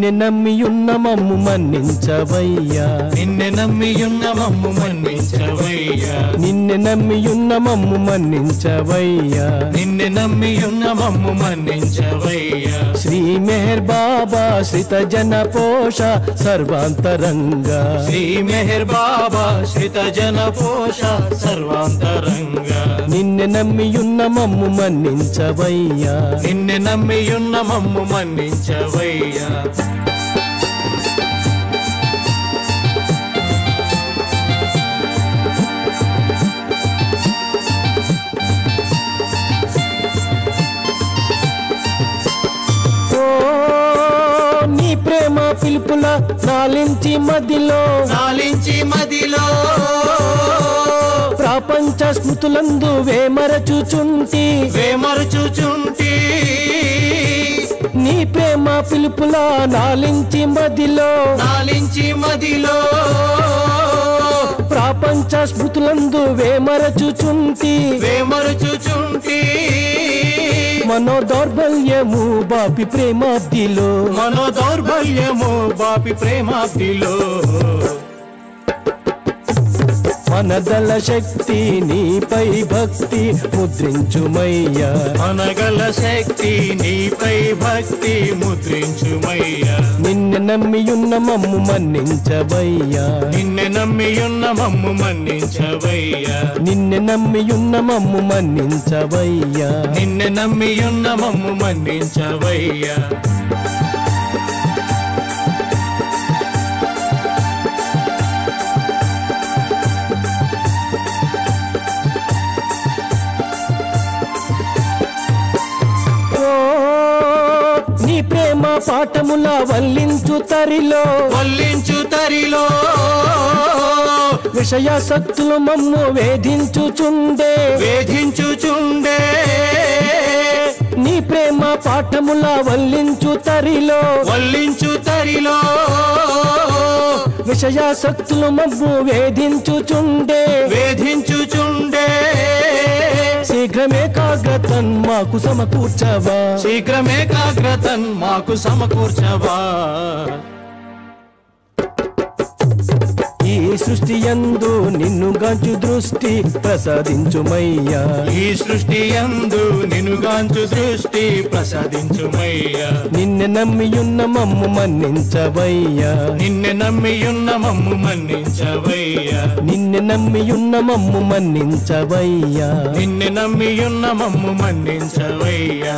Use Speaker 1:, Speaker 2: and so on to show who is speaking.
Speaker 1: నిన్నే నమ్మియున్న మమ్ము మన్నించవయ్యా
Speaker 2: నిన్నే నమ్మియున్న మమ్ము మన్నించవయ్యా
Speaker 1: నిన్నే నమ్మియున్న మమ్ము మన్నించవయ్యా
Speaker 2: నిన్నే నమ్మియున్న మమ్ము మన్నించవయ్యా
Speaker 1: శ్రీ మెహర్ బాబా శ్రిత జన పోష సర్వాంతరంగా
Speaker 2: శ్రీ మెహర్ బాబా శ్రిత జన పోష సర్వాంతరంగా
Speaker 1: నిన్నే నమ్మియున్న మమ్ము మన్నించవయ్యా
Speaker 2: నిన్నే నమ్మియున్న మమ్ము మన్నించవయ్యా
Speaker 1: నీ ప్రేమ పిలుపుల నాలించి మదిలో ప్రపంచ స్మృతులందు వేమరచుచుంటి నీ ప్రేమ పిలుపుల నాలించి మదిలో ప్రపంచ స్మృతులందు వేమరచుచుంటి మనోదౌర్బల్యము బాపి ప్రేమాబ్దిలో మనదల శక్తి నీపై భక్తి ముద్రించుమయ్యా
Speaker 2: మనగల శక్తి నీపై భక్తి ముద్రించుమయ్యా
Speaker 1: నిన్ను నమ్మియున్న మమ్ము మన్నించవయ్యా
Speaker 2: నిన్నే నమ్మియున్న మమ్ము మన్నించవయ్యా
Speaker 1: నిన్ను నమ్మియున్న మమ్ము మన్నించవయ్యా
Speaker 2: నిన్నే నమ్మియున్న మమ్ము మన్నించవయ్యా
Speaker 1: నీ ప్రేమ పాఠముల వల్లించు తరిలో విషయాసక్తులు మమ్ము వేధించుచుండే నీ ప్రేమ పాఠముల వల్లించు తరిలో విషయాసక్తులు మమ్ము వేధించుచుండే శీఘ్రమే కాగ్రతన్ మాకు సమకూర్చవా ఈ సృష్టి యందు నిన్ను గాంచు దృష్టి ప్రసాదించుమయ్యా నిన్ను నమ్మియున్న మమ్ము మన్నించవయ్యా
Speaker 2: నిన్నే నమ్మియున్న మమ్ము మన్నించవయ్యా
Speaker 1: నిన్ను నమ్మియున్న మమ్ము మన్నించవయ్యా
Speaker 2: నిన్నే నమ్మియున్న మమ్ము మన్నించవయ్యా